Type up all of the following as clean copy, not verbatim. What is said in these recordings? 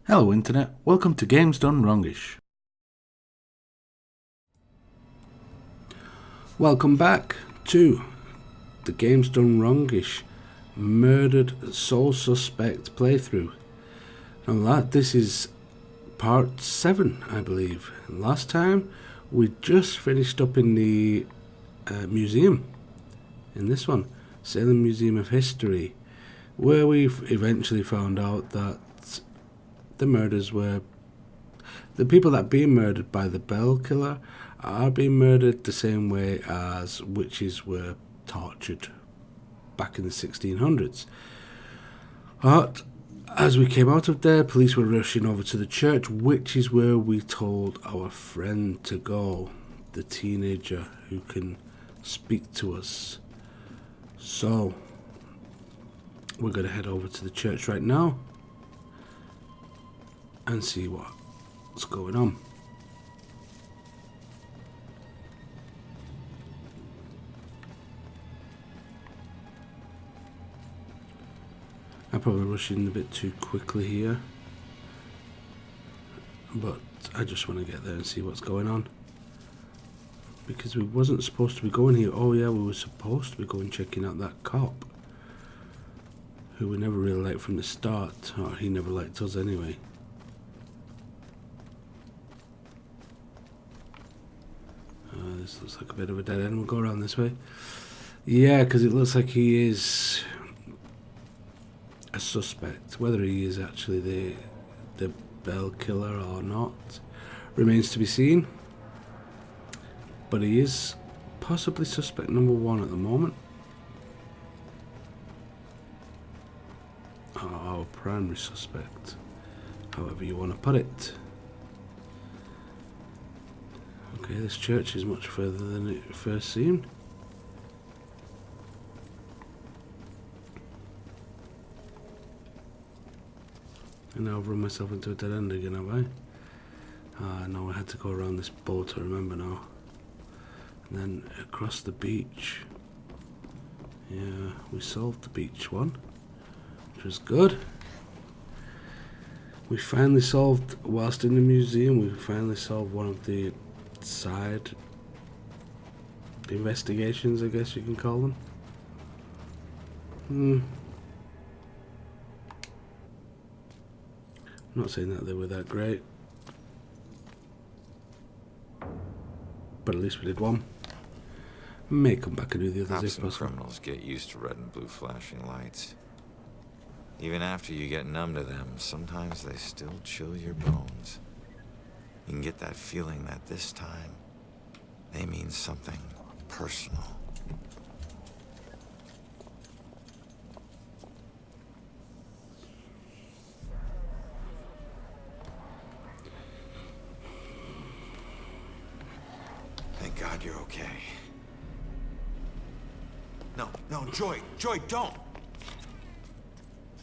Hello Internet, welcome to Games Done Wrongish. Welcome back to the Games Done Wrongish Murdered Soul Suspect playthrough. Now this is part 7, I believe. And last time we just finished up in the museum. In this one, Salem Museum of History, where we've eventually found out that the murders were... the people that are being murdered by the Bell Killer are being murdered the same way as witches were tortured back in the 1600s. But as we came out of there, police were rushing over to the church, which is where we told our friend to go, the teenager who can speak to us. So we're going to head over to the church right now and see what's going on. I'm probably rushing a bit too quickly here, but I just want to get there and see what's going on, because we wasn't supposed to be going here. Oh yeah, we were supposed to be going checking out that cop who we never really liked from the start, or he never liked us anyway. This looks like a bit of a dead end. We'll go around this way. Yeah, because it looks like he is a suspect. Whether he is actually the Bell Killer or not remains to be seen. But he is possibly suspect number 1 at the moment. Or our primary suspect, however you want to put it. Okay, this church is much further than it first seemed. And now I've run myself into a dead end again, have I? No, I had to go around this boat, I remember now. And then across the beach. Yeah, we solved the beach one, which was good. We finally solved, whilst in the museum, we finally solved one of the side investigations, I guess you can call them. I'm not saying that they were that great, but at least we did one. May come back and do the others if possible. Criminals get used to red and blue flashing lights. Even after you get numb to them, sometimes they still chill your bones. You can get that feeling that this time, they mean something personal. Thank God you're okay. No, Joy, don't!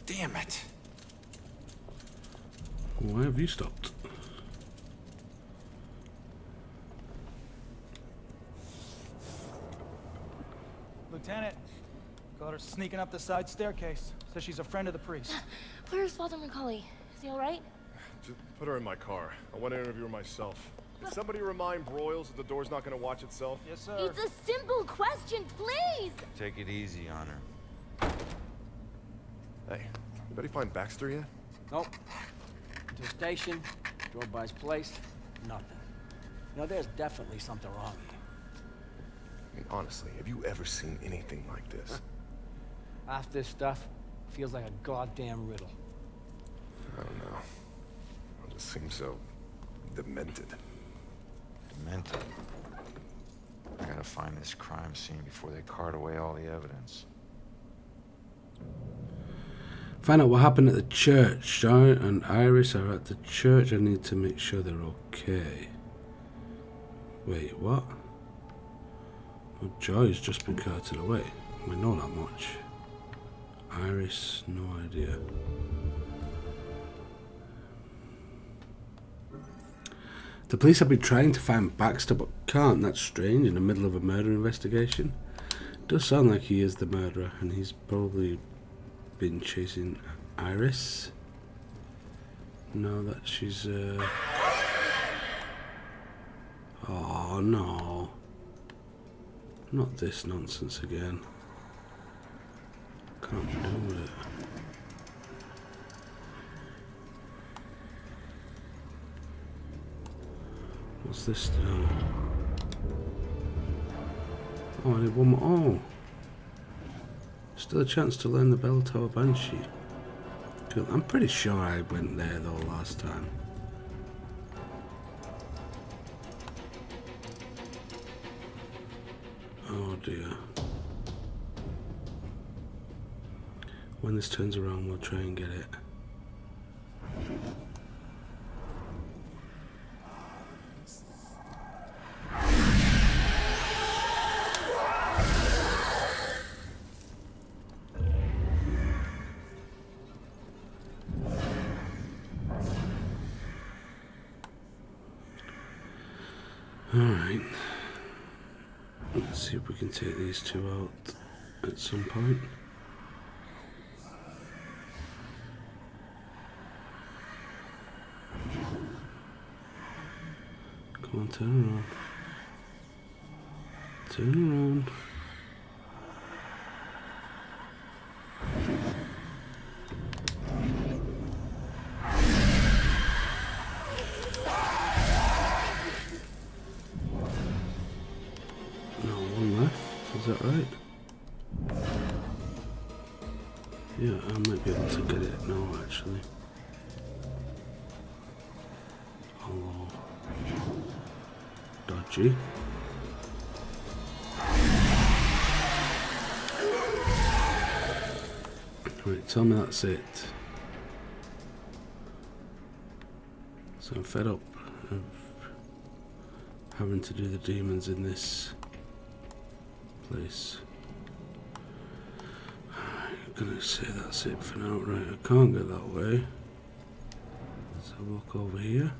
Damn it! Why have you stopped? Lieutenant, got her sneaking up the side staircase. Says she's a friend of the priest. Where's Father McCauley? Is he alright? Just put her in my car. I want to interview her myself. Did somebody remind Broyles that the door's not going to watch itself? Yes, sir. It's a simple question, please! Take it easy on her. Hey, anybody find Baxter yet? Nope. To the station, drove by his place, nothing. You know, there's definitely something wrong here. I mean, honestly, have you ever seen anything like this? Half this stuff feels like a goddamn riddle. I don't know. It just seems so demented. Demented. I gotta find this crime scene before they cart away all the evidence. Find out what happened at the church. Joy and Iris are at the church. I need to make sure they're okay. Wait, what? Well, Joy's just been carted away. We know that much. Iris, no idea. The police have been trying to find Baxter but can't. That's strange in the middle of a murder investigation. It does sound like he is the murderer, and he's probably been chasing Iris. No, that she's oh no. Not this nonsense again. Can't be doing with it. What's this now? Oh, I need one more. Oh! Still a chance to learn the Bell Tower Banshee. Cool. I'm pretty sure I went there though last time. Oh dear. When this turns around, we'll try and get it. Alright. Let's see if we can take these two out at some point. Come on, turn around. Turn around. Is that right? Yeah, I might be able to get it now, actually. Hello. Dodgy. Right, tell me that's it. So I'm fed up of having to do the demons in this place. I'm gonna say that's it for now. Right, I can't go that way. Let's have a look over here.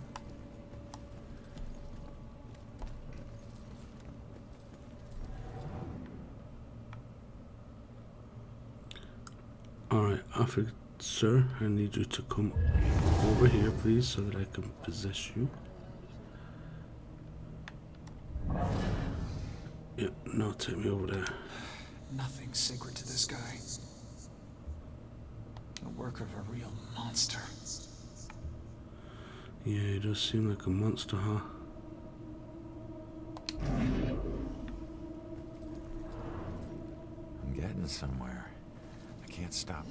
Alright, officer, I need you to come over here, please, so that I can possess you. Yeah, no, take me over there. Nothing's sacred to this guy. The work of a real monster. Yeah, he does seem like a monster, huh? I'm getting somewhere. I can't stop.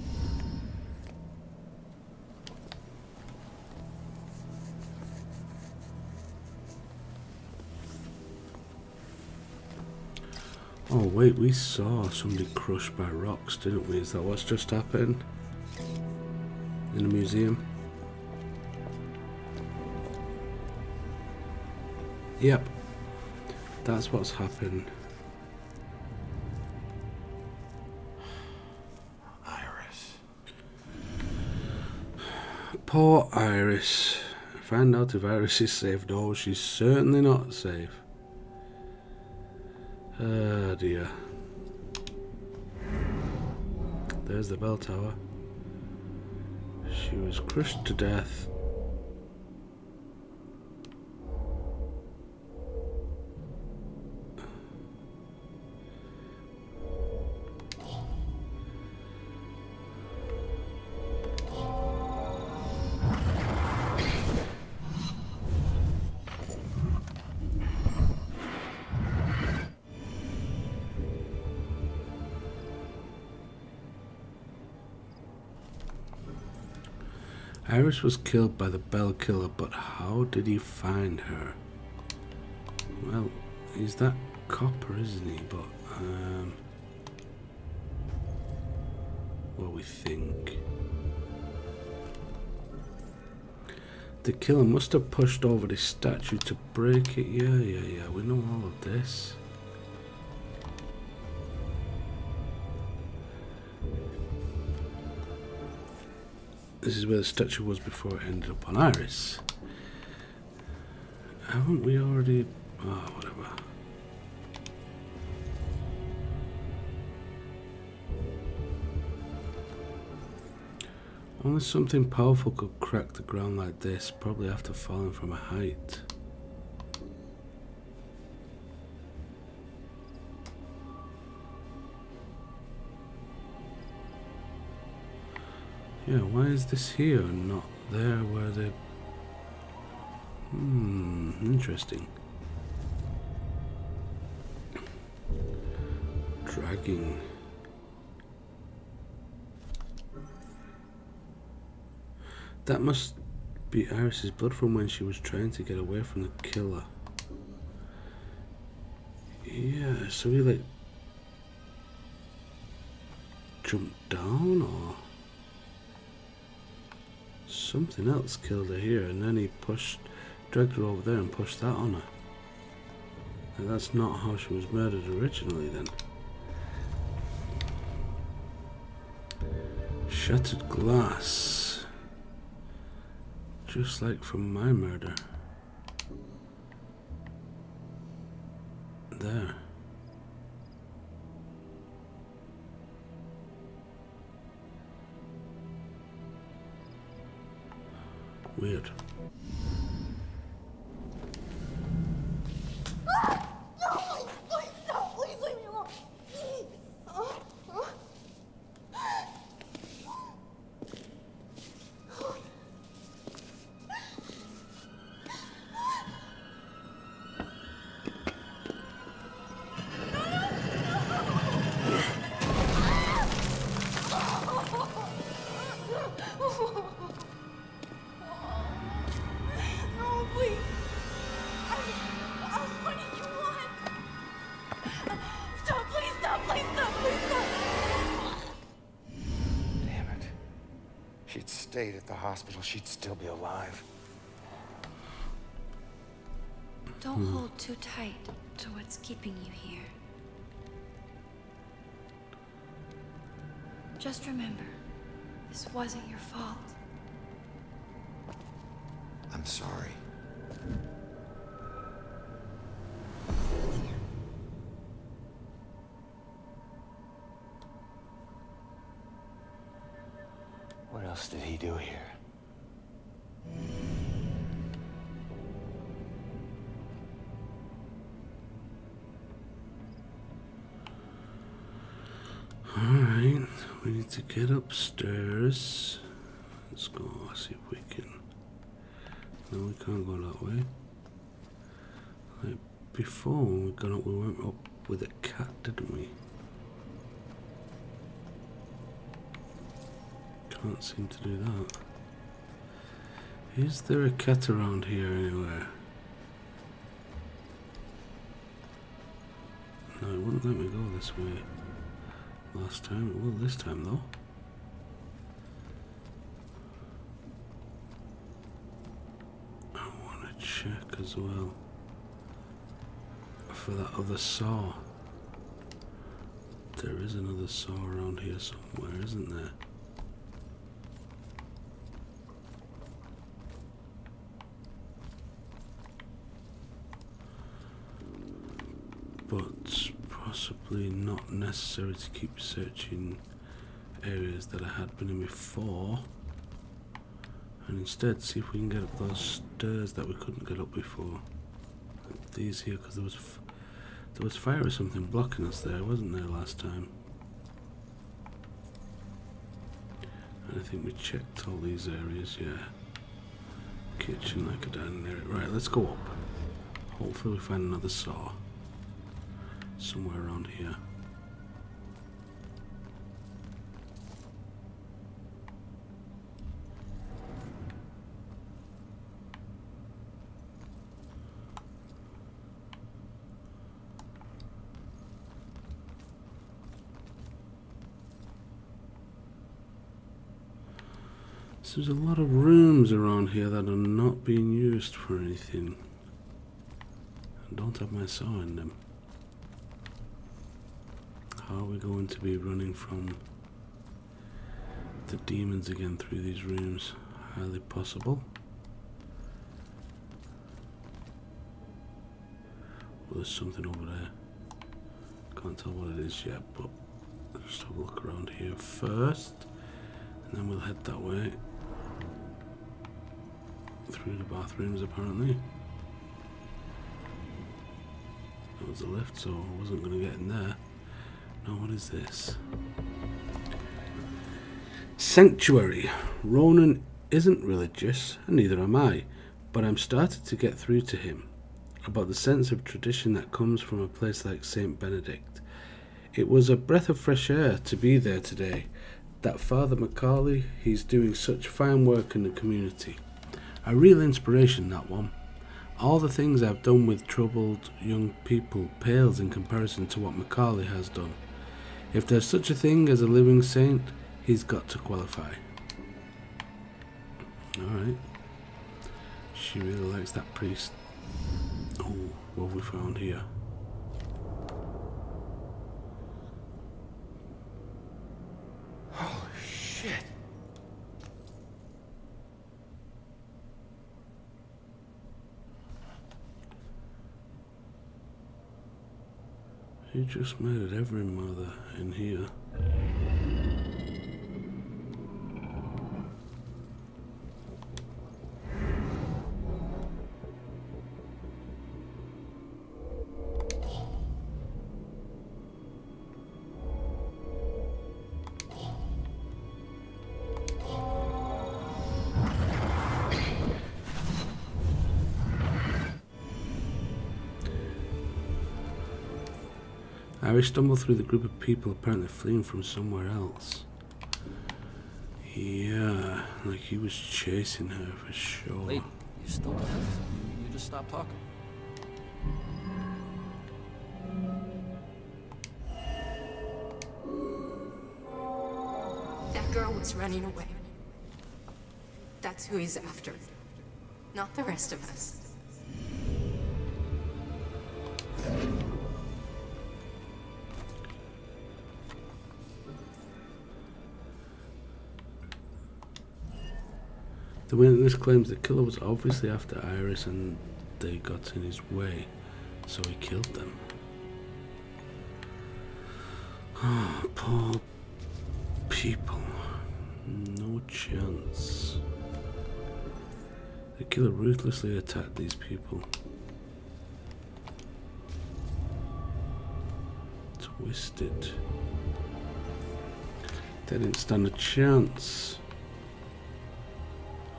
Oh wait, we saw somebody crushed by rocks, didn't we? Is that what's just happened? In the museum? Yep. That's what's happened. Iris. Poor Iris. Find out if Iris is safe. No, she's certainly not safe. Oh dear. There's the bell tower. She was crushed to death. Iris was killed by the Bell Killer, but how did he find her? Well, he's that copper, isn't he? But, well, we think. The killer must have pushed over this statue to break it. Yeah, we know all of this. This is where the statue was before it ended up on Iris. Haven't we already... oh, whatever. Only something powerful could crack the ground like this, probably after falling from a height. Yeah, why is this here and not there where the... interesting. Dragging. That must be Iris's blood from when she was trying to get away from the killer. Yeah, so he like jumped down or something else killed her here, and then he dragged her over there and pushed that on her. Now, that's not how she was murdered originally then. Shattered glass. Just like from my murder. There. Weird. No, please stop. Please leave me alone. No, please. What do you want? Stop, please stop, please stop, please stop. Damn it. If she'd stayed at the hospital, she'd still be alive. Don't hold too tight to what's keeping you here. Just remember, this wasn't your fault. I'm sorry. What else did he do here? Alright, we need to get upstairs. Let's go see if we can. No, we can't go that way. Like before, when we got up, we went up with a cat, didn't we? Can't seem to do that. Is there a cat around here anywhere? No, it wouldn't let me go this way. Last time, it will this time though. I want to check as well for that other saw. There is another saw around here somewhere, isn't there? But possibly not necessary to keep searching areas that I had been in before, and instead see if we can get up those stairs that we couldn't get up before. Like these here, because there was fire or something blocking us there, wasn't there, last time? And I think we checked all these areas, yeah. Kitchen, like a dining area. Right, let's go up. Hopefully we find another saw somewhere around here. So there's a lot of rooms around here that are not being used for anything. I don't have my saw in them. How are we going to be running from the demons again through these rooms? Highly possible. Well, there's something over there. Can't tell what it is yet, but let's have a look around here first. And then we'll head that way. Through the bathrooms, apparently. That was the lift, so I wasn't going to get in there. Now, what is this? Sanctuary. Ronan isn't religious, and neither am I, but I'm starting to get through to him about the sense of tradition that comes from a place like St. Benedict. It was a breath of fresh air to be there today. That Father Macaulay, he's doing such fine work in the community. A real inspiration, that one. All the things I've done with troubled young people pales in comparison to what Macaulay has done. If there's such a thing as a living saint, he's got to qualify. Alright. She really likes that priest. Oh, what have we found here? Holy shit. He just murdered every mother in here. Harry stumbled through the group of people apparently fleeing from somewhere else. Yeah, like he was chasing her for sure. Lady, you still with us? You just stopped talking. That girl was running away. That's who he's after. Not the rest of us. The witness claims the killer was obviously after Iris and they got in his way, so he killed them. Oh, poor people. No chance. The killer ruthlessly attacked these people. Twisted. They didn't stand a chance.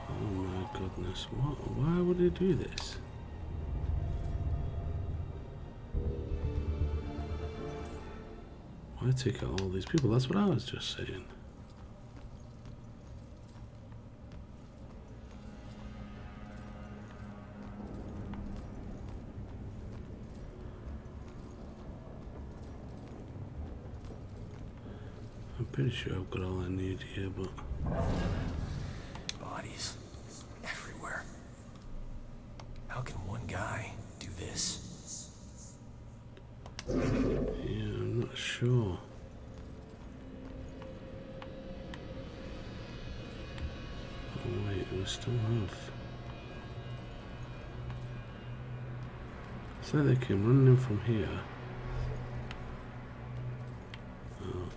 Oh my goodness, what? Why would he do this? Why take out all these people? That's what I was just saying. I'm pretty sure I've got all I need here, but... Bodies. Everywhere. How can one guy do this? Yeah, I'm not sure. Oh wait, we still have... It's like they came running in from here. Oh.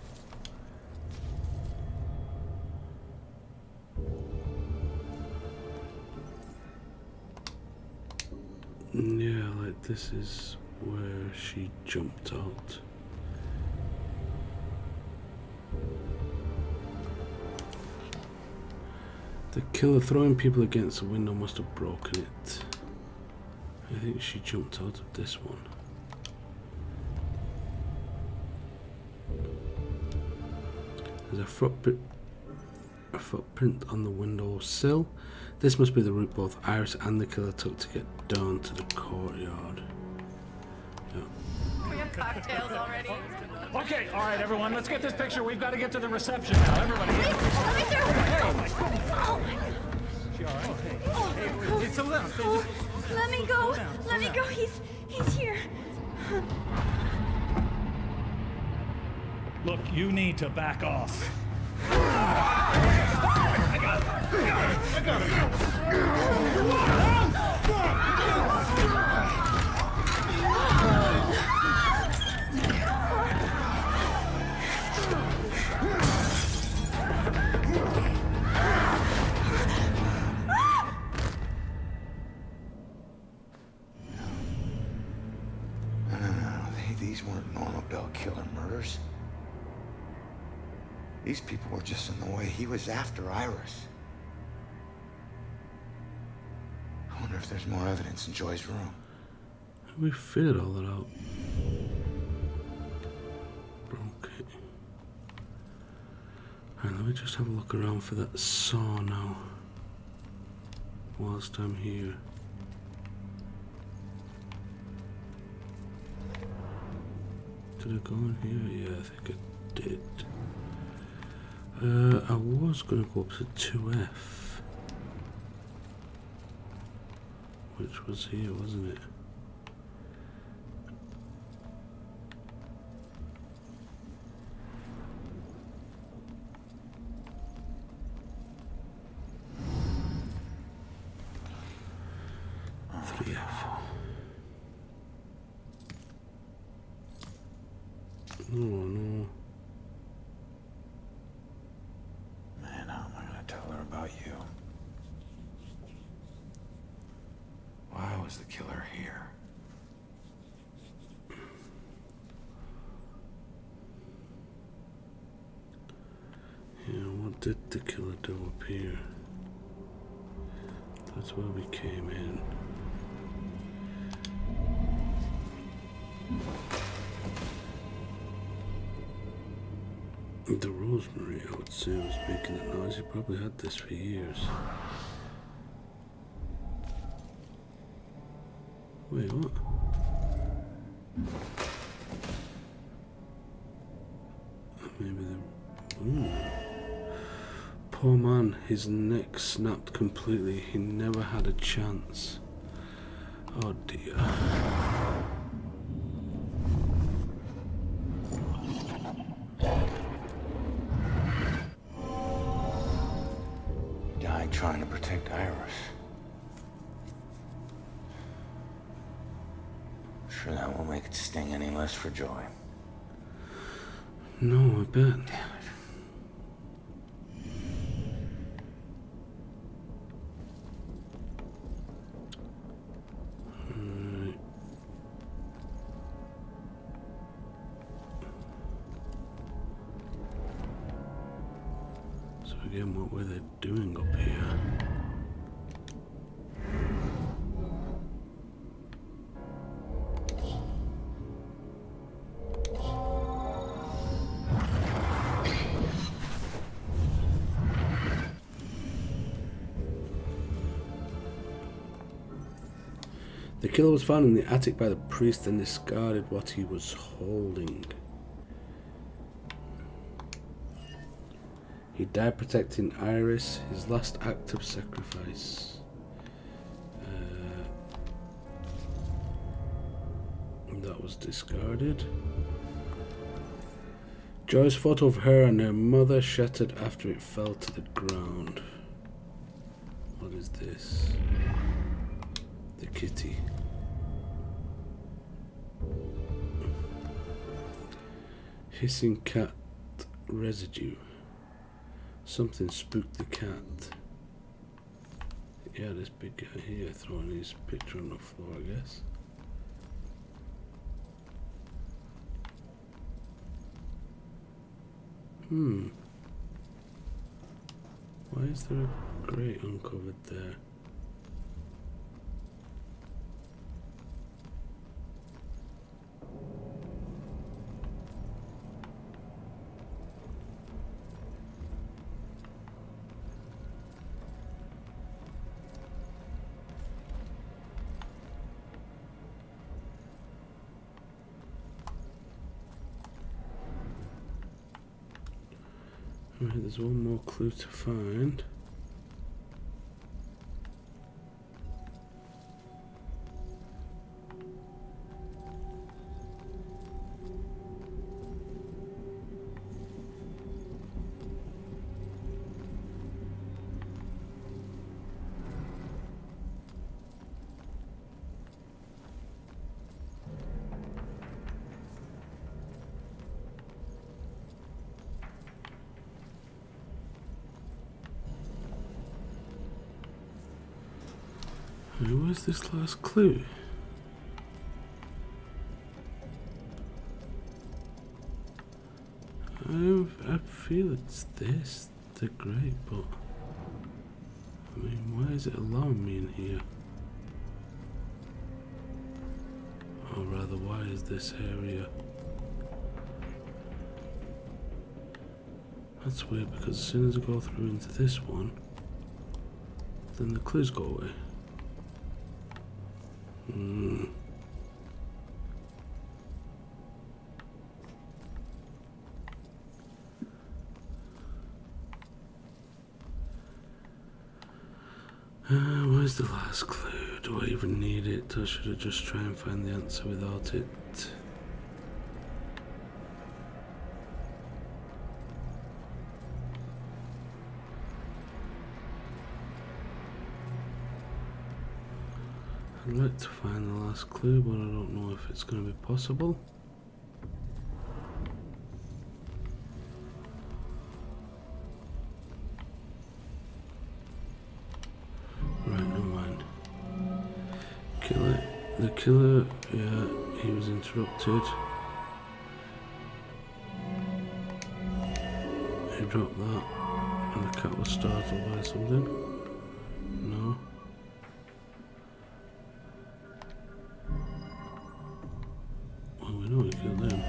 Yeah, like this is where she jumped out. The killer throwing people against the window must have broken it. I think she jumped out of this one. There's a footprint on the window sill. This must be the route both Iris and the killer took to get down to the courtyard. Yeah. We have cocktails already. Okay, all right, everyone, let's get this picture. We've got to get to the reception now. Everybody. Let me through. Oh my God. She all right? Hey, it's a down. Oh, let me go. Let me go. He's here. Look, you need to back off. murders. These people were just in the way. He was after Iris. I wonder if there's more evidence in Joy's room. We figured all that out. Okay. Alright, let me just have a look around for that saw now. Whilst I'm here. Did I go in here? Yeah, I think I did. I was going to go up to 2F. Which was here, wasn't it? Oh no. Man, how am I gonna tell her about you? Why was the killer here? Yeah, what did the killer do up here? That's where we came in. The rosemary, I would say, was making the noise. He probably had this for years. Wait, what? Maybe the... Ooh. Poor man, his neck snapped completely. He never had a chance. Oh dear. Died trying to protect Iris. Sure that won't make it sting any less for Joy. No, I bet. Damn it. So again, what were they doing up here? The killer was found in the attic by the priest and discarded what he was holding. He died protecting Iris, his last act of sacrifice. And that was discarded. Joy's photo of her and her mother shattered after it fell to the ground. What is this? The kitty. Hissing cat residue. Something spooked the cat. Yeah, this big guy here throwing his picture on the floor, I guess. Why is there a grate uncovered there? Right, there's one more clue to find. Where's this last clue? I feel it's this. They're great, but I mean, why is it allowing me in here? Or rather, why is this area? That's weird because as soon as I go through into this one, then the clues go away. Where's the last clue? Do I even need it, or should I just try and find the answer without it? I'd like to find the last clue, but I don't know if it's going to be possible. Right, never mind. The killer, yeah, he was interrupted. He dropped that, and the cat was startled by something. No. Well, we know he killed him.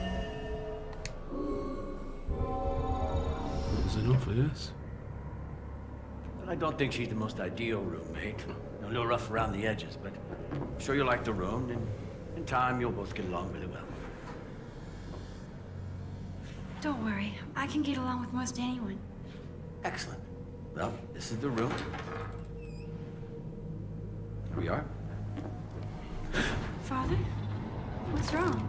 That was enough, I guess. I don't think she's the most ideal roommate. A little rough around the edges, but I'm sure you'll like the room, and in time you'll both get along really well. Don't worry, I can get along with most anyone. Excellent. Well, this is the room. Here we are. Father? What's wrong?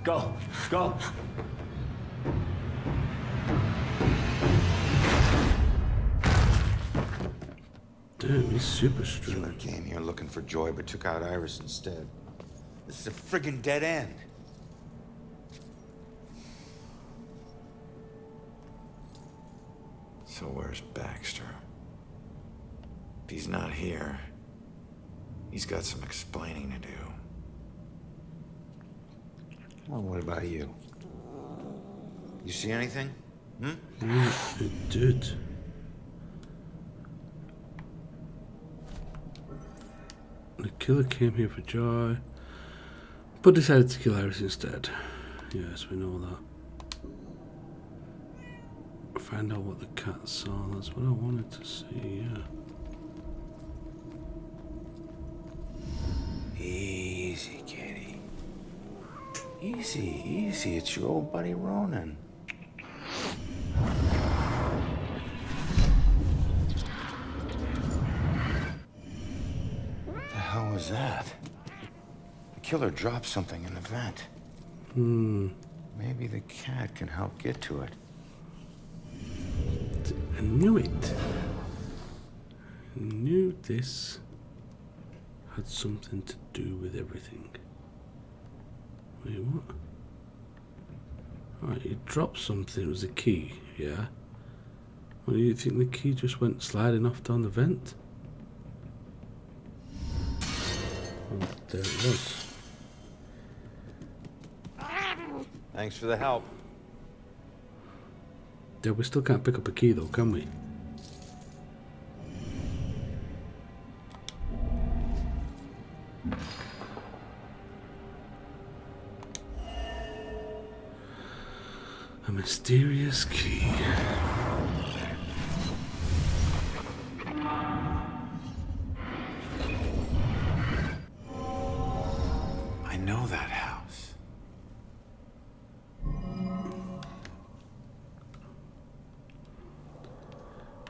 Go. Go. Damn, he's super strong. Killer came here looking for Joy, but took out Iris instead. This is a friggin' dead end. So where's Baxter? If he's not here, he's got some explaining to do. Well, what about you? You see anything? Yeah, it did. The killer came here for Joy, but decided to kill Iris instead. Yes, we know that. Find out what the cat saw, that's what I wanted to see, yeah. Easy, kitty. Easy, easy. It's your old buddy Ronan. What the hell was that? The killer dropped something in the vent. Maybe the cat can help get to it. I knew it. I knew this had something to do with everything. Wait, what? Alright, he dropped something. It was a key, yeah? Well, you think the key just went sliding off down the vent? Oh, there it was. Thanks for the help. Yeah, we still can't pick up a key though, can we? A mysterious key. I know that house.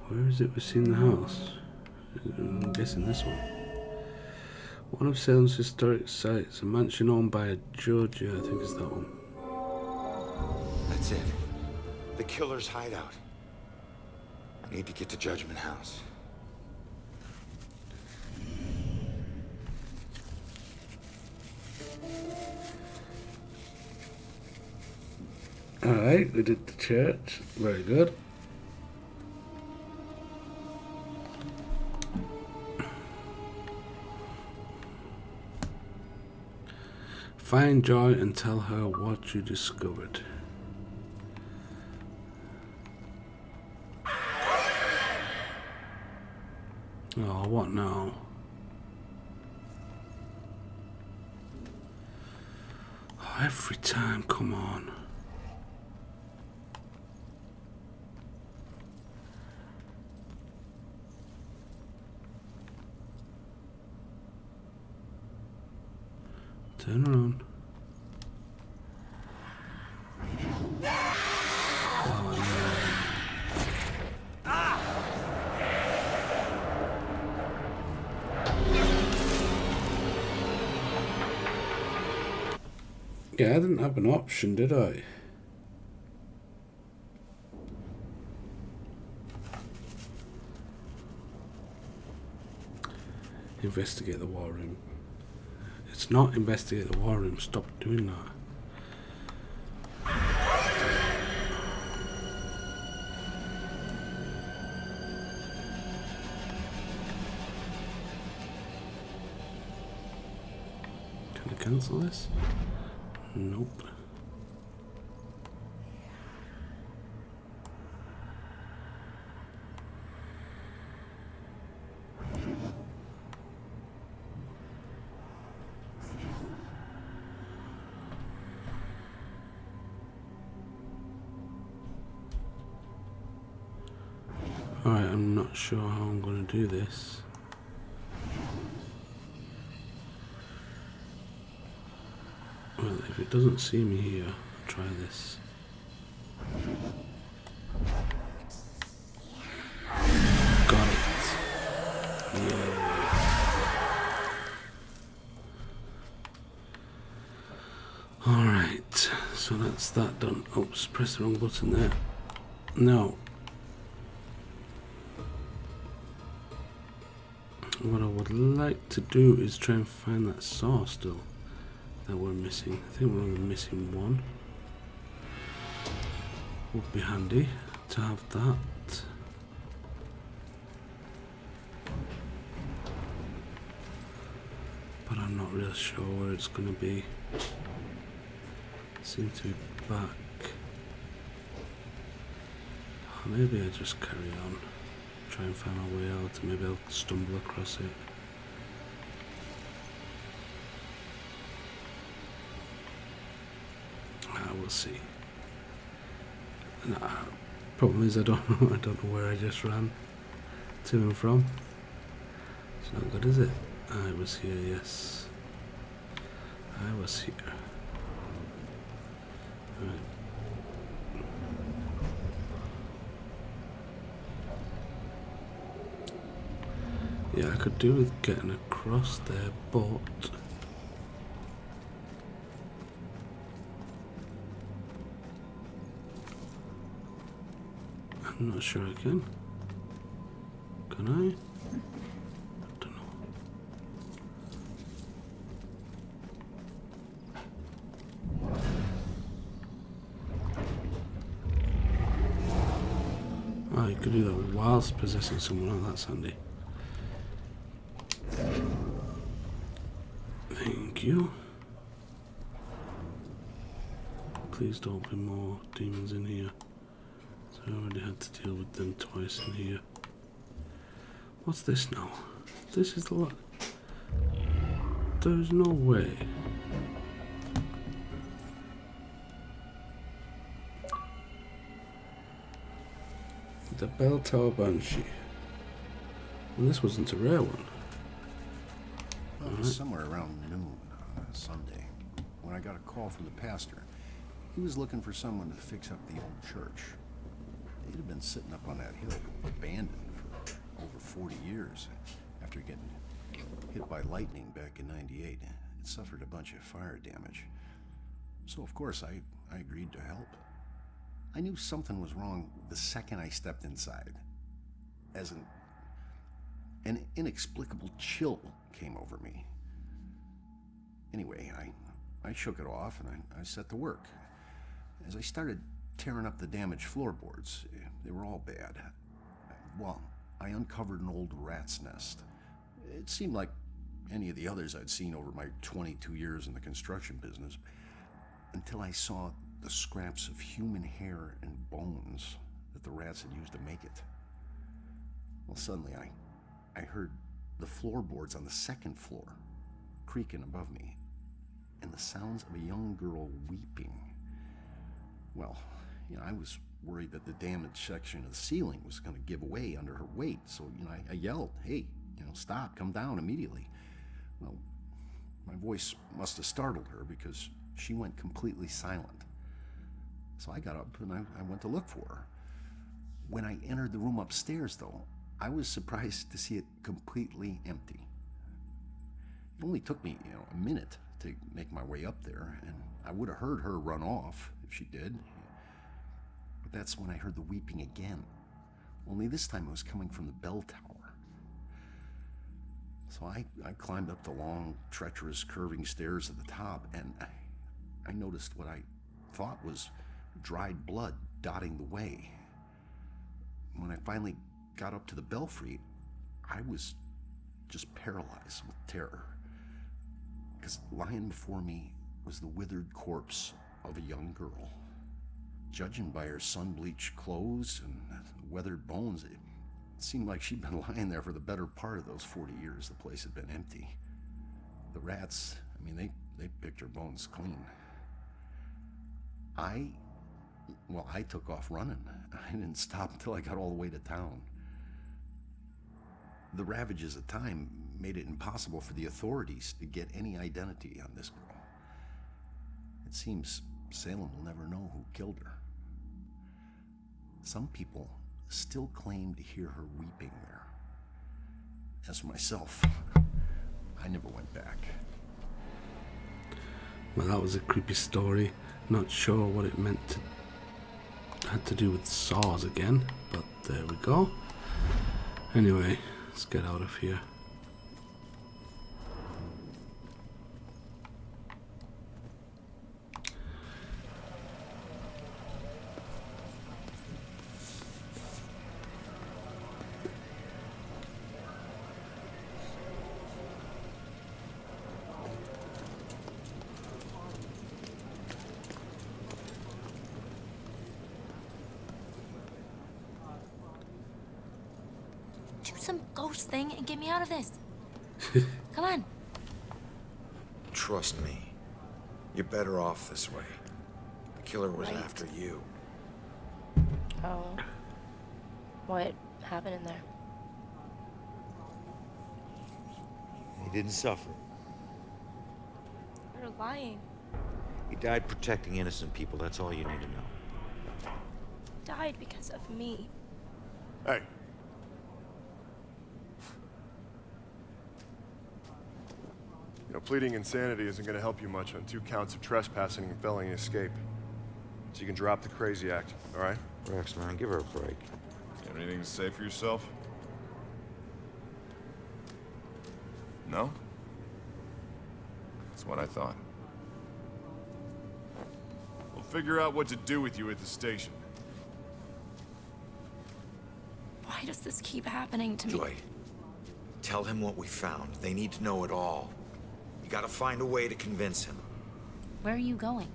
Where is it we've seen the house? I'm guessing this one. One of Salem's historic sites, a mansion owned by a judge. Yeah, I think it's that one. That's it. The killer's hideout. I need to get to Judgment House. Alright, we did the church. Very good. Find Joy and tell her what you discovered. Oh, what now? Oh, every time, come on. Turn around. Oh, no. Yeah, I didn't have an option, did I? Investigate the war room. It's not investigate the war room. Stop doing that. Can I cancel this? Nope. Alright, I'm not sure how I'm going to do this. Well, if it doesn't see me here, I'll try this. Got it. Yay. Alright, so that's that done. Oops, press the wrong button there. No. What I would like to do is try and find that saw still that we're missing. I think we're only missing one. Would be handy to have that. But I'm not really sure where it's going to be. Seems to be back. Maybe I just carry on. Try and find my way out, and maybe I'll stumble across it. We'll see. Nah, problem is I don't know where I just ran to and from. It's not good, is it? I was here, yes. I was here. Right. Yeah, I could do with getting across there, but I'm not sure I can. Can I? I don't know. Oh, you could do that whilst possessing someone else. That's handy. Thank you. Please don't be more demons in here. So I already had to deal with them twice in here. What's this now? This is the lot. There's no way. The Bell Tower Banshee. And this wasn't a rare one. Well, it was somewhere around noon on a Sunday when I got a call from the pastor. He was looking for someone to fix up the old church. It had been sitting up on that hill, abandoned for over 40 years. After getting hit by lightning back in '98, it suffered a bunch of fire damage. So, of course, I agreed to help. I knew something was wrong the second I stepped inside. As an inexplicable chill came over me. Anyway, I shook it off and I set to work. As I started tearing up the damaged floorboards, they were all bad. Well, I uncovered an old rat's nest. It seemed like any of the others I'd seen over my 22 years in the construction business, until I saw the scraps of human hair and bones that the rats had used to make it. Well, suddenly I heard the floorboards on the second floor creaking above me, and the sounds of a young girl weeping. Well, I was worried that the damaged section of the ceiling was going to give away under her weight, so, I yelled, "Hey, stop, come down immediately." Well, my voice must have startled her because she went completely silent. So I got up and I went to look for her. When I entered the room upstairs, though, I was surprised to see it completely empty. It only took me, a minute to make my way up there, and I would have heard her run off if she did. But that's when I heard the weeping again. Only this time it was coming from the bell tower. So I climbed up the long, treacherous, curving stairs at the top, and I noticed what I thought was dried blood dotting the way. When I finally got up to the belfry, I was just paralyzed with terror. Because lying before me was the withered corpse of a young girl. Judging by her sun-bleached clothes and weathered bones, it seemed like she'd been lying there for the better part of those 40 years the place had been empty. The rats, they picked her bones clean. I took off running. I didn't stop until I got all the way to town. The ravages of time made it impossible for the authorities to get any identity on this girl. It seems Salem will never know who killed her. Some people still claim to hear her weeping there. As for myself, I never went back. Well, that was a creepy story. Not sure what it had to do with saws again, but there we go. Anyway, let's get out of here. Do some ghost thing and get me out of this. Come on. Trust me. You're better off this way. The killer was after you. Oh. What happened in there? He didn't suffer. You're lying. He died protecting innocent people. That's all you need to know. Died because of me. Hey. Pleading insanity isn't going to help you much on 2 counts of trespassing and felony escape. So you can drop the crazy act, all right? Rex, man, give her a break. You have anything to say for yourself? No? That's what I thought. We'll figure out what to do with you at the station. Why does this keep happening to me? Joy, tell him what we found. They need to know it all. You gotta find a way to convince him. Where are you going?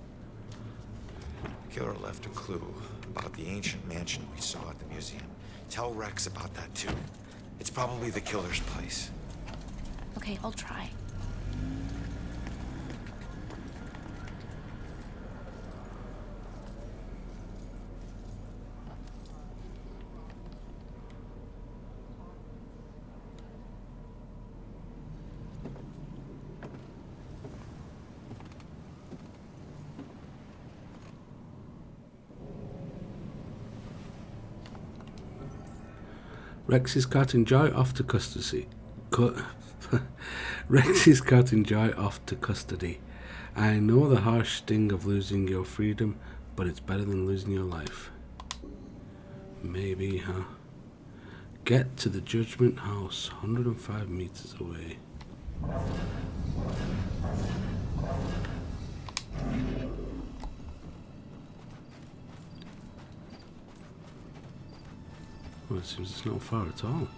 The killer left a clue about the ancient mansion we saw at the museum. Tell Rex about that too. It's probably the killer's place. Okay, I'll try. Rex is carting Joy off to custody. Rex is carting Joy off to custody. I know the harsh sting of losing your freedom, but it's better than losing your life. Maybe, huh? Get to the Judgment House, 105 meters away. Well, it seems it's not far at all.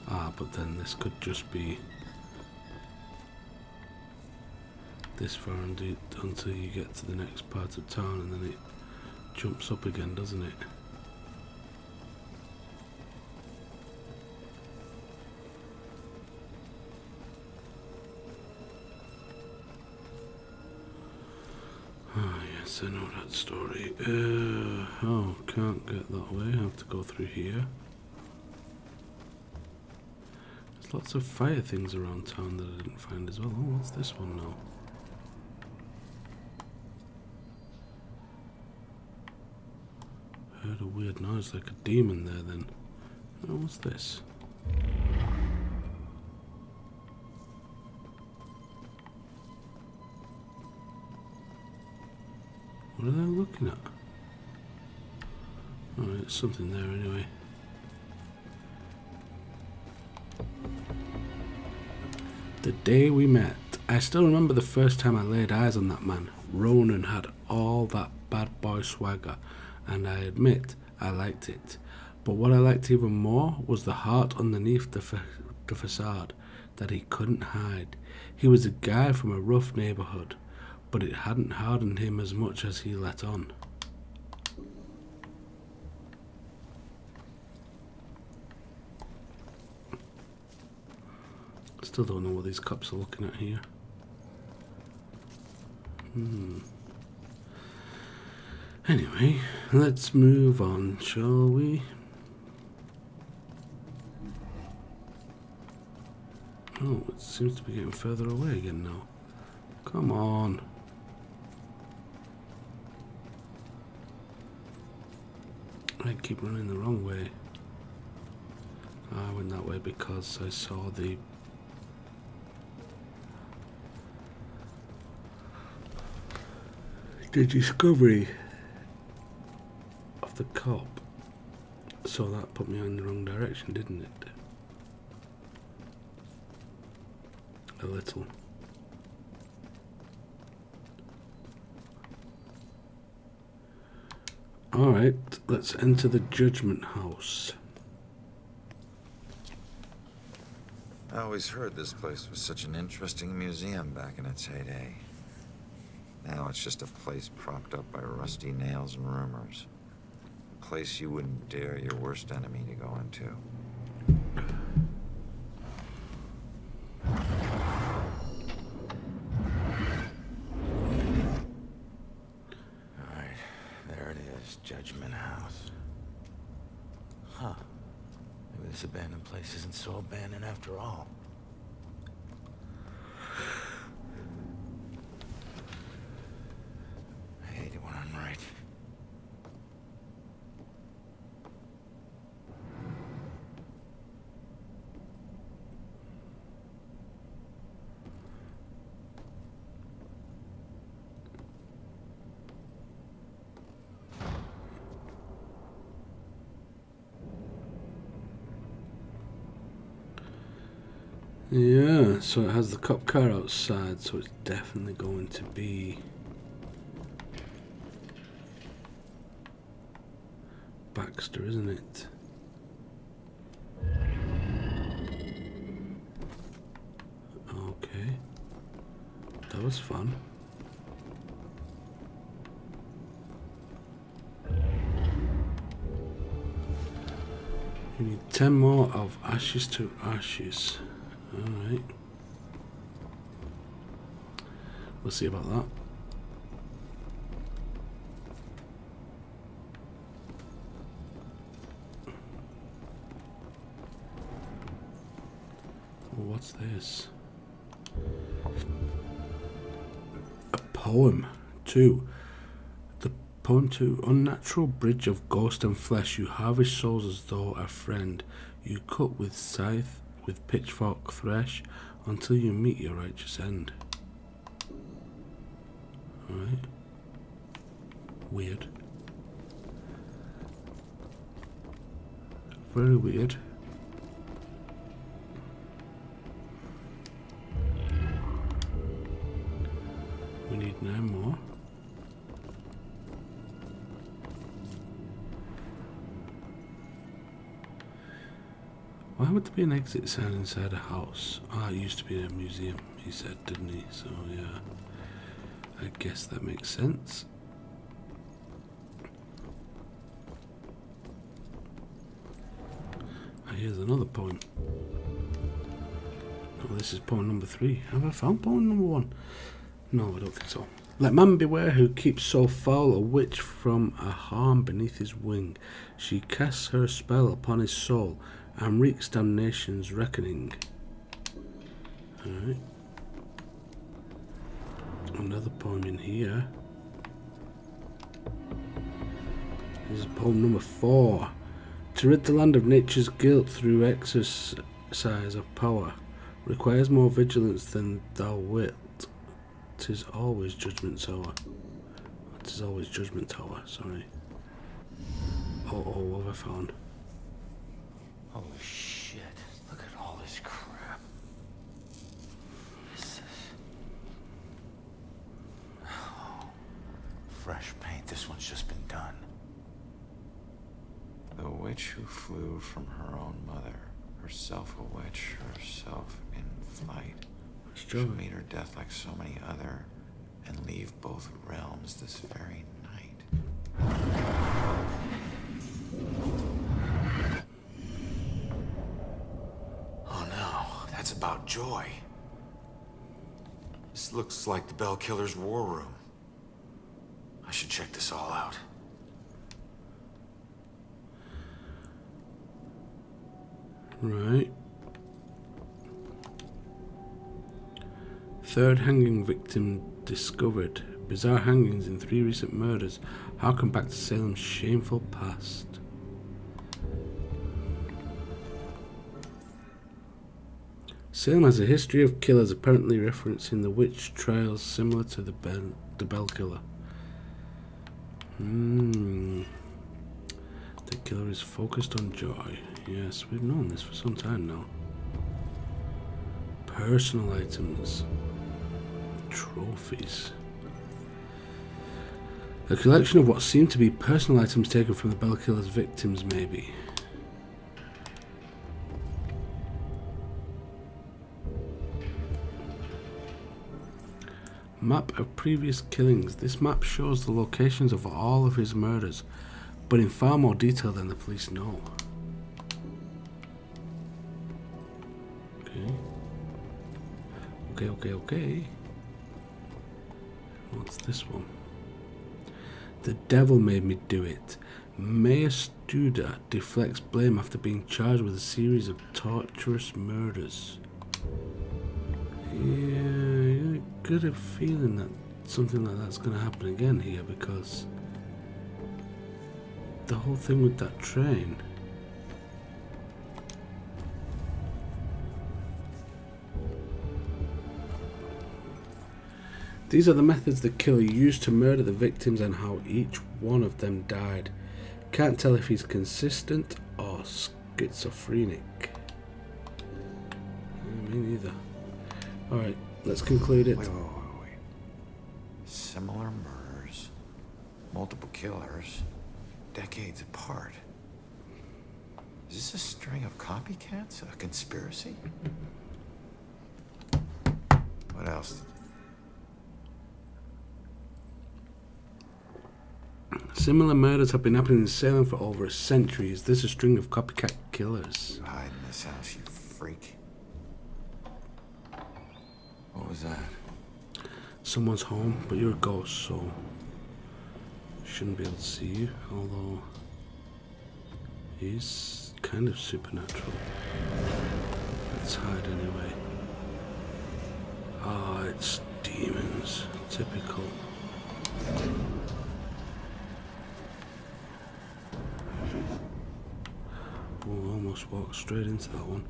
Ah, but then this could just be this far until you get to the next part of town, and then it jumps up again, doesn't it? Oh yes, I know that story. Oh, can't get that way. I have to go through here. There's lots of fire things around town that I didn't find as well. Oh, what's this one now? Heard a weird noise like a demon there then. Oh, what's this? What are they looking at? Alright, there's something there anyway. The day we met. I still remember the first time I laid eyes on that man. Ronan had all that bad boy swagger, and I admit I liked it. But what I liked even more was the heart underneath the facade that he couldn't hide. He was a guy from a rough neighborhood, but it hadn't hardened him as much as he let on. Still don't know what these cops are looking at here. Anyway, let's move on, shall we? Oh, it seems to be getting further away again now. Come on. I keep running the wrong way. I went that way because I saw the discovery of the cop. So that put me in the wrong direction, didn't it? A little. Alright, let's enter the Judgment House. I always heard this place was such an interesting museum back in its heyday. Now it's just a place propped up by rusty nails and rumors. A place you wouldn't dare your worst enemy to go into. Alright, there it is, Judgment House. Huh. Maybe this abandoned place isn't so abandoned after all. I hate it when I'm right. Yeah, so it has the cop car outside, so it's definitely going to be Baxter, isn't it? Okay. That was fun. We need 10 more of ashes to ashes. Alright. We'll see about that. Oh, what's this? A poem. 2. The poem 2. Unnatural bridge of ghost and flesh. You harvest souls as though a friend. You cut with scythe, with pitchfork thresh, until you meet your righteous end. Alright. Weird. Very weird. We need 9 more. Why would there be an exit sign inside a house? Ah, it used to be a museum, he said, didn't he? So, yeah. I guess that makes sense. Here's another poem. Oh, this is poem number 3. Have I found poem number 1? No, I don't think so. Let man beware who keeps so foul a witch from a harm beneath his wing. She casts her spell upon his soul and wreaks damnation's reckoning. Alright. Another poem in here. This is poem number 4. To rid the land of nature's guilt through exercise of power requires more vigilance than thou wilt. 'Tis always judgment's hour. 'Tis always judgment hour, sorry. Oh, what have I found? Holy shit. Look at all this crap. This is... Oh. Fresh paint. This one's just been done. The witch who flew from her own mother, herself a witch, herself in flight. She'll meet her death like so many other, and leave both realms this very night. Oh no, that's about Joy. This looks like the Bell Killer's war room. I should check this all out. Right. Third hanging victim discovered. Bizarre hangings in 3 recent murders harken back to Salem's shameful past. Salem has a history of killers, apparently referencing the witch trials similar to the Bell Killer. The killer is focused on Joy. Yes, we've known this for some time now. Personal items. Trophies. A collection of what seem to be personal items taken from the Bell Killer's victims, maybe. Map of previous killings. This map shows the locations of all of his murders, but in far more detail than the police know. Okay. What's this one? The devil made me do it. Mayor Studer deflects blame after being charged with a series of torturous murders. Yeah, I got a feeling that something like that's going to happen again here, because the whole thing with that train. These are the methods the killer used to murder the victims and how each one of them died. Can't tell if he's consistent or schizophrenic. Me neither. Alright, let's conclude it. Wait. Similar murders, multiple killers, decades apart. Is this a string of copycats? A conspiracy? What else? Similar murders have been happening in Salem for over a century. Is this a string of copycat killers? You hide in this house, you freak. What was that? Someone's home, but you're a ghost, so shouldn't be able to see you, although he's kind of supernatural. Let's hide anyway. Ah, it's demons. Typical. Oh, almost walked straight into that one.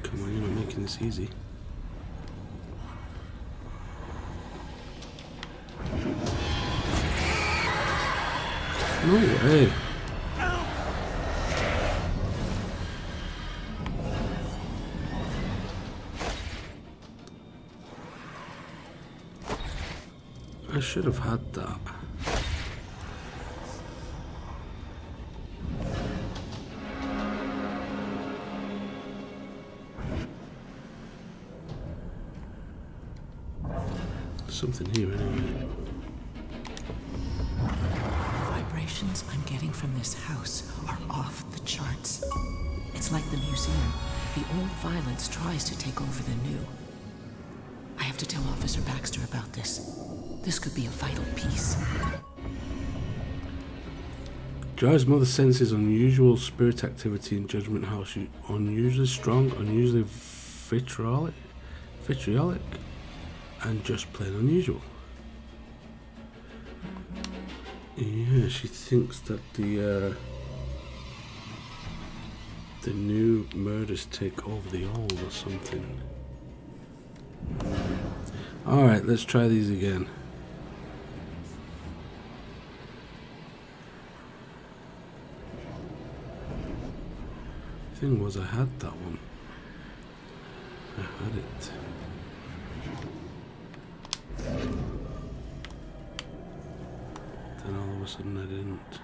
Come on, you're not making this easy. No way. I should have had that. something here anyway. The vibrations I'm getting from this house are off the charts. It's like the museum. The old violence tries to take over the new. I have to tell Officer Baxter about this. This could be a vital piece. Joy's mother senses unusual spirit activity in Judgment House. Unusually strong, unusually vitriolic, and just plain unusual. Yeah, she thinks that the new murders take over the old or something. Alright, let's try these again. Thing was, I had that one. I had it. Then all of a sudden I didn't.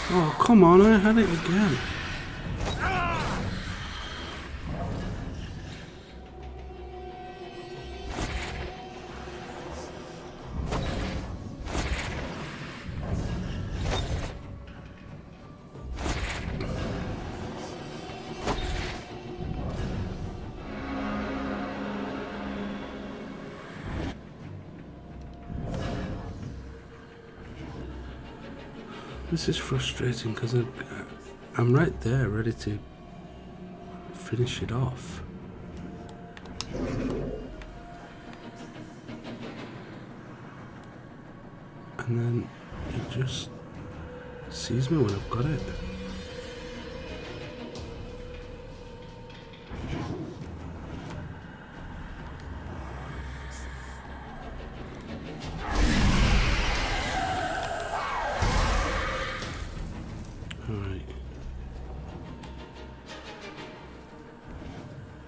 Oh, come on, I had it again. This is frustrating because I'm right there ready to finish it off. And then it just sees me when I've got it.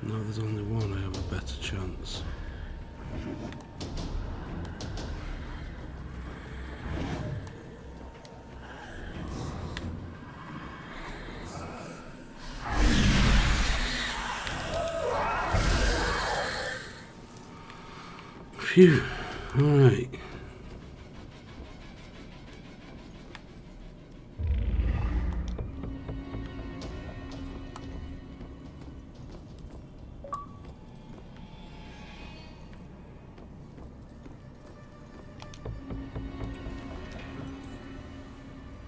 Now there's only one, I have a better chance. Phew, alright.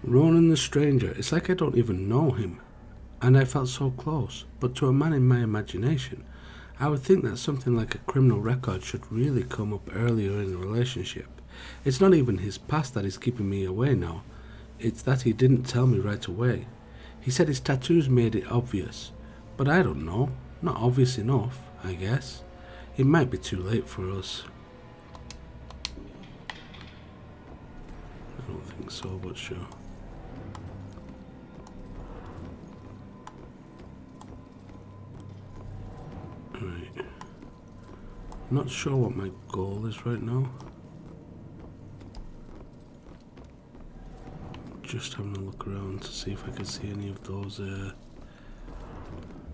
Ronan the Stranger, it's like I don't even know him, and I felt so close, but to a man in my imagination, I would think that something like a criminal record should really come up earlier in the relationship. It's not even his past that is keeping me away now, it's that he didn't tell me right away. He said his tattoos made it obvious, but I don't know, not obvious enough, I guess. It might be too late for us. I don't think so, but sure. Right. Not sure what my goal is right now. Just having a look around to see if I can see any of those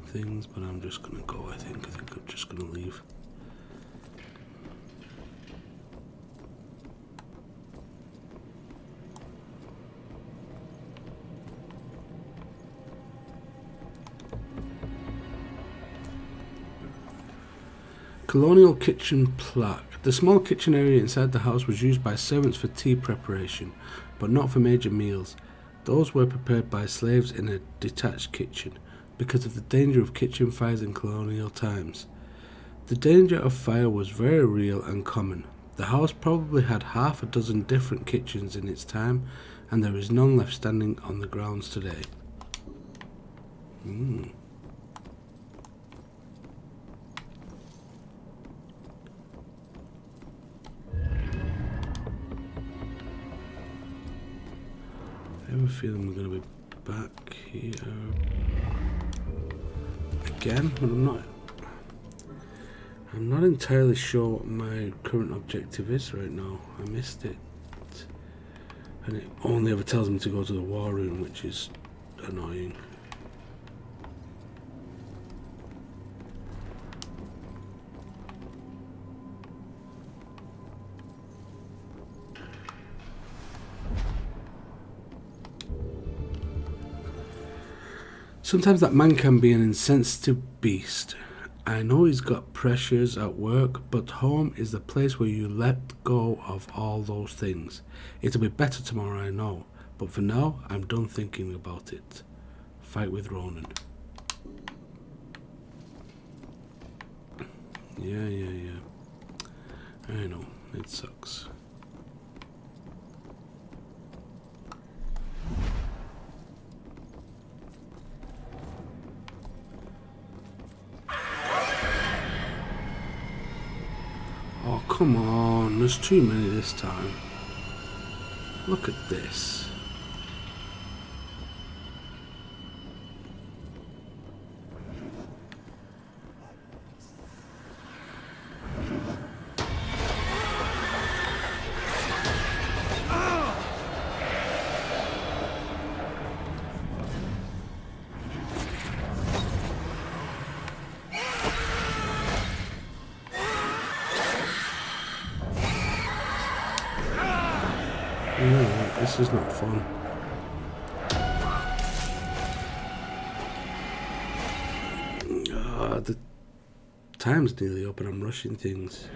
things, but I'm just gonna go, I think I'm just gonna leave. Colonial kitchen plaque. The small kitchen area inside the house was used by servants for tea preparation, but not for major meals. Those were prepared by slaves in a detached kitchen, because of the danger of kitchen fires in colonial times. The danger of fire was very real and common. The house probably had half a dozen different kitchens in its time, and there is none left standing on the grounds today. I have a feeling we're going to be back here again, but I'm not entirely sure what my current objective is right now. I missed it, and it only ever tells me to go to the war room, which is annoying. Sometimes that man can be an insensitive beast. I know he's got pressures at work, but home is the place where you let go of all those things. It'll be better tomorrow, I know, but for now, I'm done thinking about it. Fight with Ronan. Yeah. I know, it sucks. Oh, come on, there's too many this time. Look at this. This is not fun. The time's nearly up and I'm rushing things.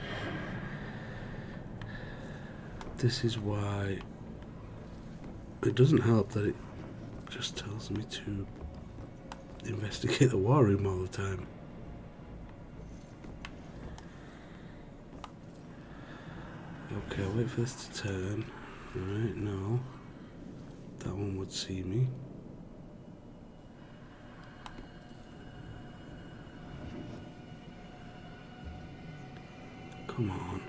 This is why it doesn't help that it just tells me to investigate the war room all the time. Okay, I'll wait for this to turn. Right, no. That one would see me. Come on.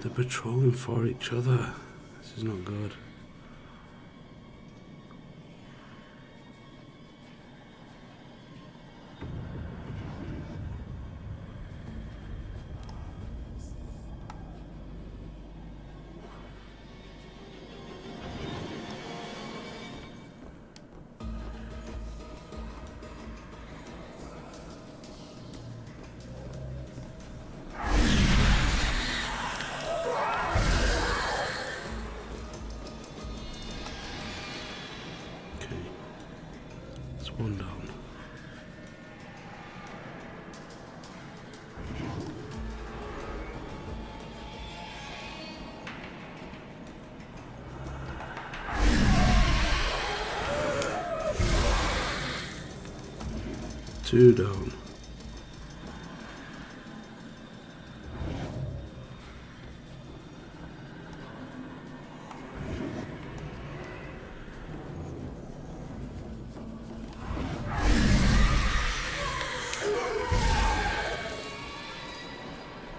They're patrolling for each other. This is not good. One down. Two down.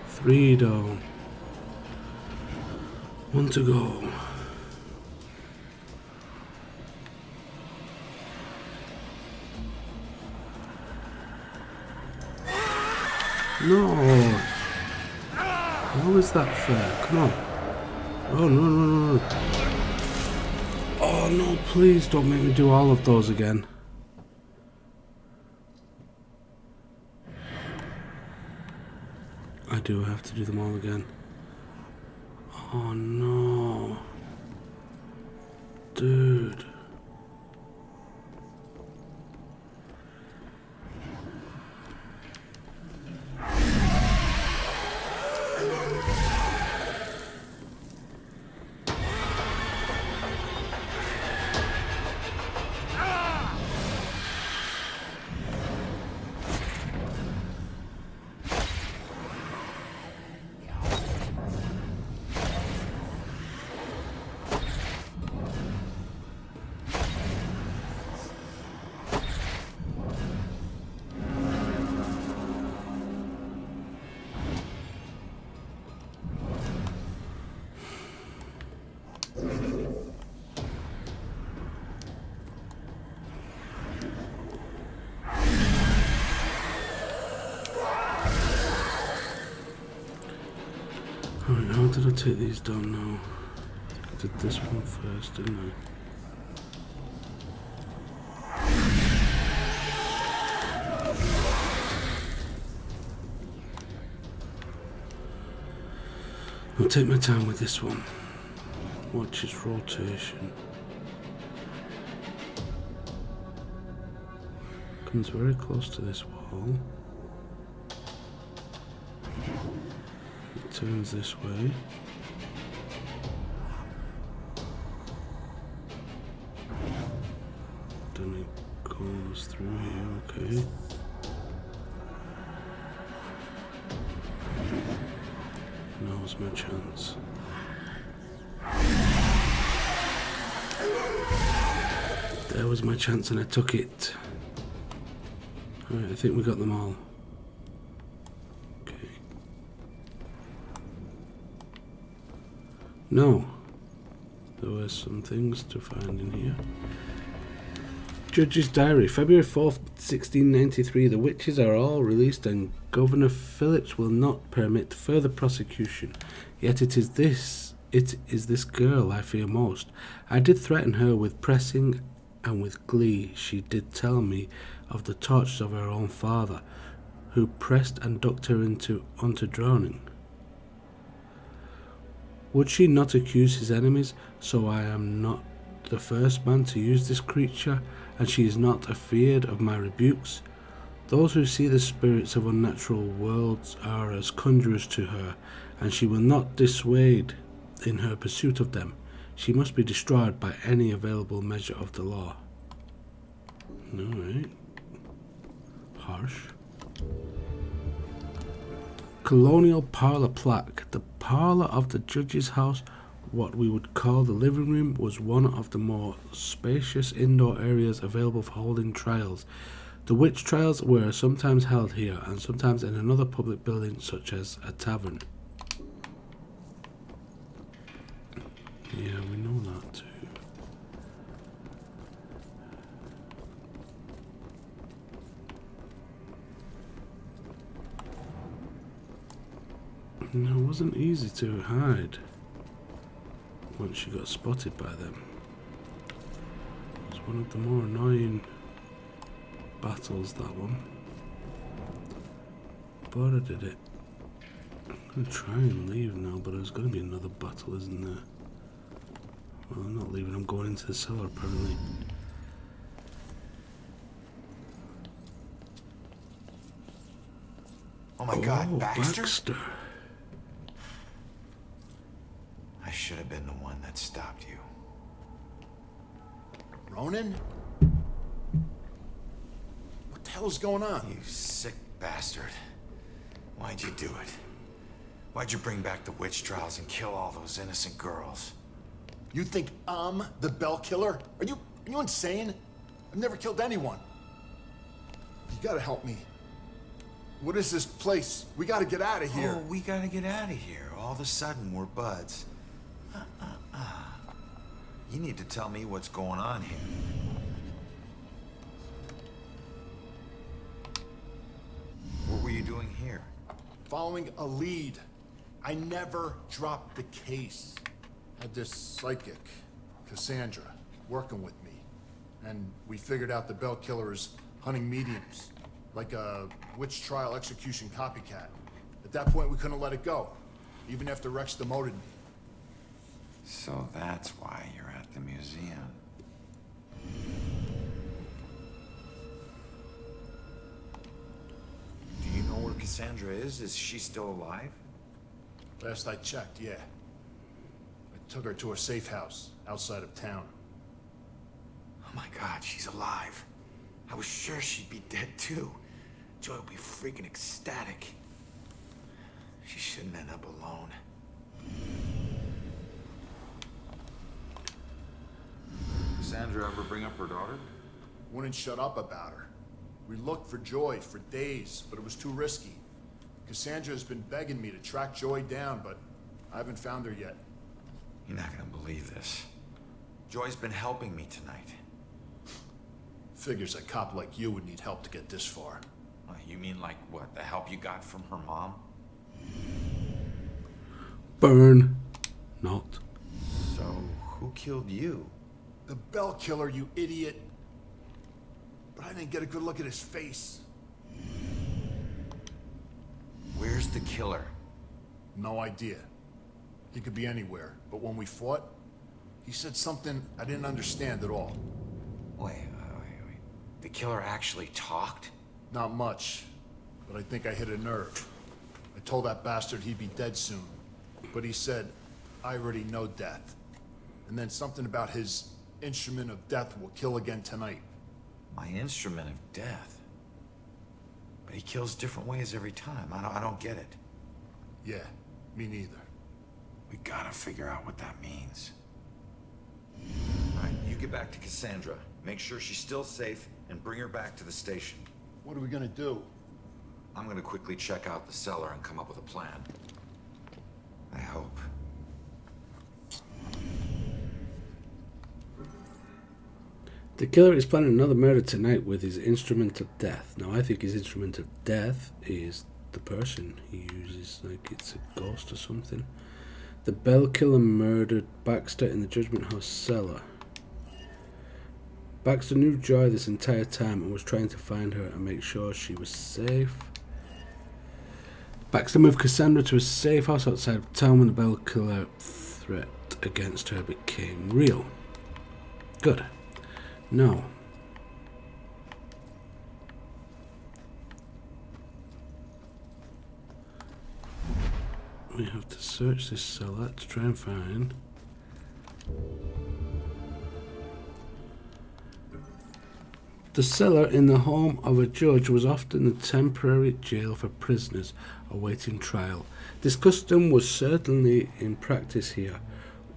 Three down. One to go. No. How is that fair? Come on. Oh, no. Oh, no, please don't make me do all of those again. I do have to do them all again. Oh no. Dude. Alright, how did I take these down now? I did this one first, didn't I? I'll take my time with this one. Watch its rotation. Comes very close to this wall. It turns this way. Then it goes through here, okay. Now's my chance. There was my chance and I took it. Alright, I think we got them all. Okay. No. There were some things to find in here. Judge's Diary, February 4th, 1693. The witches are all released and Governor Phillips will not permit further prosecution. Yet it is this girl I fear most. I did threaten her with pressing, and with glee she did tell me of the tortures of her own father, who pressed and ducked her onto drowning. Would she not accuse his enemies, so I am not the first man to use this creature, and she is not afeard of my rebukes? Those who see the spirits of unnatural worlds are as conjurers to her, and she will not dissuade in her pursuit of them. She must be destroyed by any available measure of the law. Alright. Harsh. Colonial parlor plaque. The parlor of the judge's house, what we would call the living room, was one of the more spacious indoor areas available for holding trials. The witch trials were sometimes held here and sometimes in another public building such as a tavern. Yeah, we know that too. No, it wasn't easy to hide once you got spotted by them. It was one of the more annoying battles, that one. But I did it. I'm going to try and leave now, but there's going to be another battle, isn't there? Well, I'm not leaving, I'm going into the cellar apparently. Oh my God, Baxter? Baxter. I should have been the one that stopped you. Ronan? What the hell's going on? You sick bastard. Why'd you do it? Why'd you bring back the witch trials and kill all those innocent girls? You think I'm the Bell Killer? Are you insane? I've never killed anyone. You gotta help me. What is this place? We gotta get out of here. Oh, we gotta get out of here. All of a sudden, we're buds. You need to tell me what's going on here. What were you doing here? Following a lead. I never dropped the case. Had this psychic, Cassandra, working with me. And we figured out the Bell Killer is hunting mediums. Like a witch trial execution copycat. At that point, we couldn't let it go. Even after Rex demoted me. So that's why you're at the museum. Do you know where Cassandra is? Is she still alive? Last I checked, yeah. I took her to a safe house outside of town. Oh my God, she's alive. I was sure she'd be dead too. Joy would be freaking ecstatic. She shouldn't end up alone. Cassandra ever bring up her daughter? Wouldn't shut up about her. We looked for Joy for days, but it was too risky. Cassandra's been begging me to track Joy down, but I haven't found her yet. You're not gonna believe this. Joy's been helping me tonight. Figures a cop like you would need help to get this far. You mean like what? The help you got from her mom? Burn. Not. So, who killed you? The Bell Killer, you idiot. But I didn't get a good look at his face. Where's the killer? No idea. He could be anywhere. But when we fought, he said something I didn't understand at all. Wait. The killer actually talked? Not much, but I think I hit a nerve. I told that bastard he'd be dead soon. But he said, I already know death. And then something about his instrument of death will kill again tonight. My instrument of death? But he kills different ways every time. I don't get it. Yeah, me neither. We gotta figure out what that means. All right, you get back to Cassandra. Make sure she's still safe and bring her back to the station. What are we gonna do? I'm gonna quickly check out the cellar and come up with a plan. I hope. The killer is planning another murder tonight with his instrument of death. Now, I think his instrument of death is the person he uses, like it's a ghost or something. The Bell Killer murdered Baxter in the Judgment House cellar. Baxter knew Joy this entire time and was trying to find her and make sure she was safe. Baxter moved Cassandra to a safe house outside of town when the Bell Killer threat against her became real. Good. No. We have to search this cellar to try and find... The cellar in the home of a judge was often the temporary jail for prisoners awaiting trial. This custom was certainly in practice here,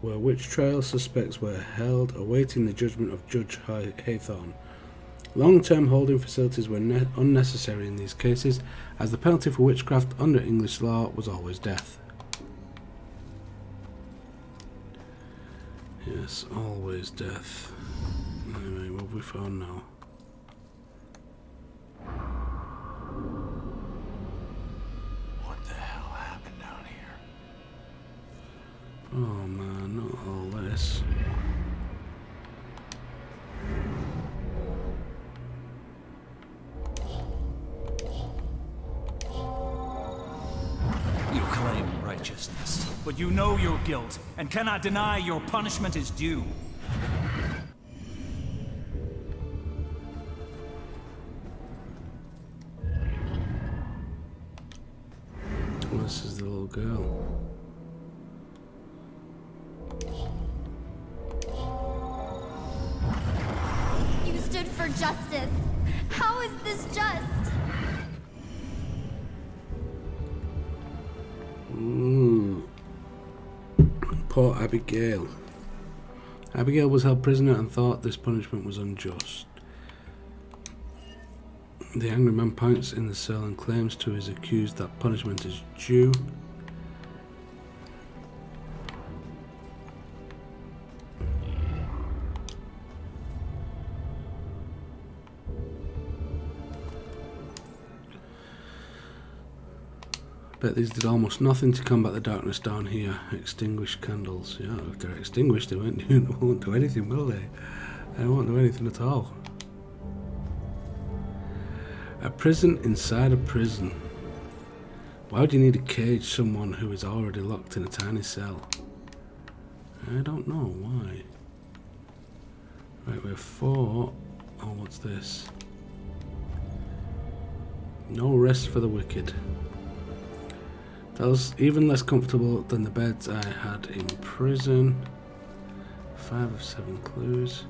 where witch trial suspects were held awaiting the judgment of Judge Haythorne. Long-term holding facilities were unnecessary in these cases, as the penalty for witchcraft under English law was always death. Yes, always death. Anyway, what have we found now? What the hell happened down here? Oh man, not all this. You claim righteousness, but you know your guilt and cannot deny your punishment is due. Well, this is the little girl. You stood for justice. How is this just? Poor Abigail. Abigail was held prisoner and thought this punishment was unjust. The angry man points in the cell and claims to his accused that punishment is due. Bet these did almost nothing to combat the darkness down here. Extinguished candles. Yeah, if they're extinguished, they won't do anything, will they? They won't do anything at all. A prison inside a prison. Why would you need to cage someone who is already locked in a tiny cell? I don't know why. Right, we have 4. Oh, what's this? No rest for the wicked. That was even less comfortable than the beds I had in prison. 5 of 7 clues.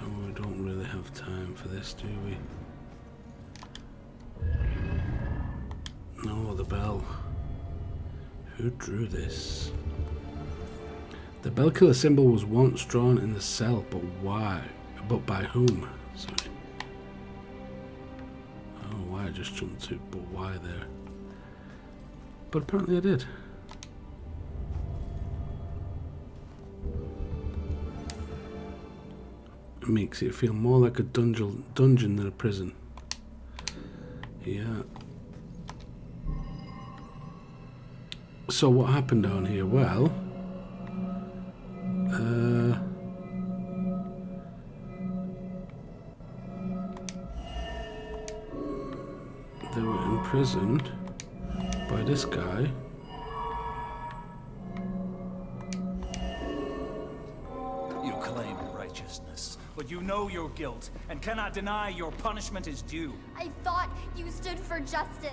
Oh, we don't really have time for this, do we? No, the bell. Who drew this? The bell killer symbol was once drawn in the cell, but why? But by whom? Sorry. Oh, why I just jumped to, but why there? But apparently I did. It makes it feel more like a dungeon than a prison. Yeah. So what happened down here? Well, they were imprisoned by this guy. You claim righteousness, but you know your guilt and cannot deny your punishment is due. I thought you stood for justice.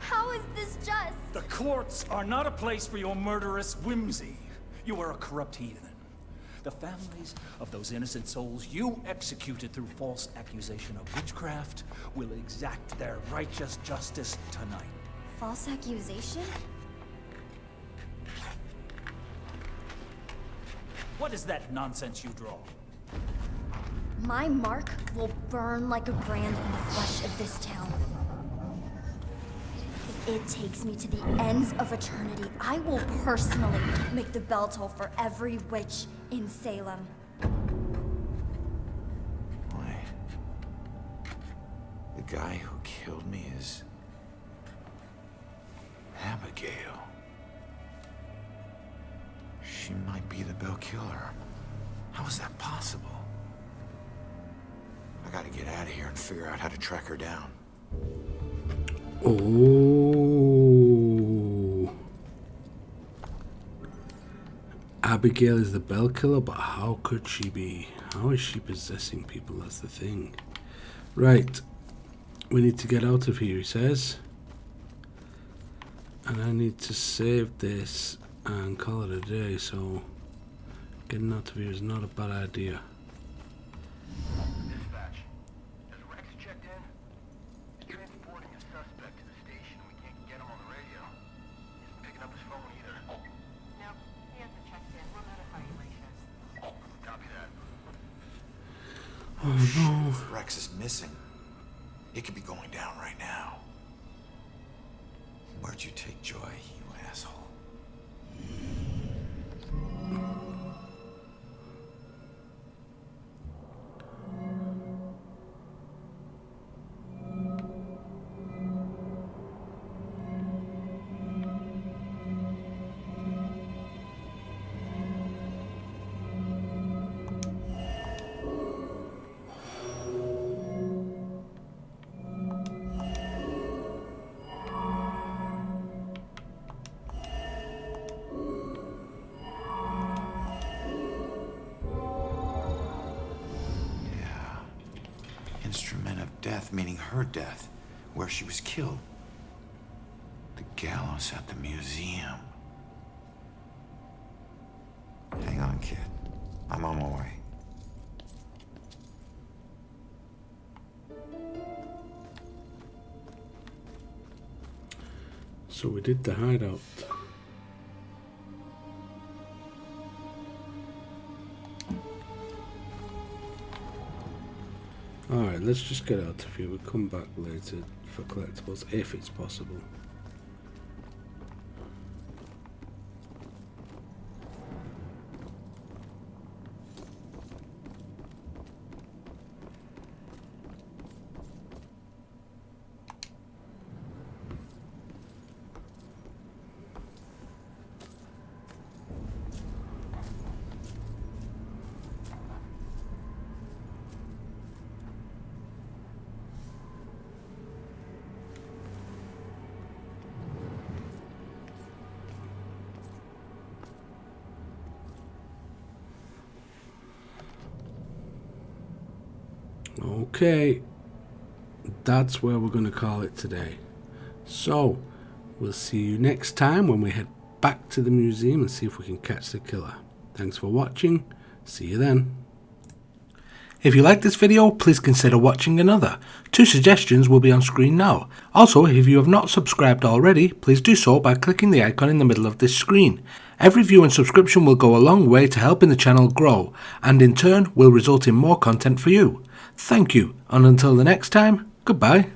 How is this just? The courts are not a place for your murderous whimsy. You are a corrupt heathen. The families of those innocent souls you executed through false accusation of witchcraft will exact their righteous justice tonight. False accusation? What is that nonsense you draw? My mark will burn like a brand in the flesh of this town. If it takes me to the ends of eternity, I will personally make the bell toll for every witch in Salem. Why? The guy who killed me is Abigail. She might be the Bell Killer. How is that possible? I gotta get out of here and figure out how to track her down. Oh. Abigail is the Bell Killer, but how could she be? How is she possessing people? That's the thing. Right. We need to get out of here, he says. And I need to save this and call it a day, so getting out of here is not a bad idea. Dispatch. Has Rex checked in? He's transporting a suspect to the station. We can't get him on the radio. He isn't picking up his phone either. Nope, he hasn't checked in. We'll notify you later. Copy that. Oh no. If Rex is missing, it could be going down right now. Where'd you take Joy, you asshole? Instrument of death, meaning her death, where she was killed. The gallows at the museum. Hang on, kid. I'm on my way. So we did the hideout. Alright, let's just get out of here. We'll come back later for collectibles, if it's possible. Okay, that's where we're going to call it today. So, we'll see you next time when we head back to the museum and see if we can catch the killer. Thanks for watching. See you then. If you like this video, please consider watching another. 2 suggestions will be on screen now. Also, if you have not subscribed already, please do so by clicking the icon in the middle of this screen. Every view and subscription will go a long way to helping the channel grow, and in turn will result in more content for you. Thank you, and until the next time, goodbye.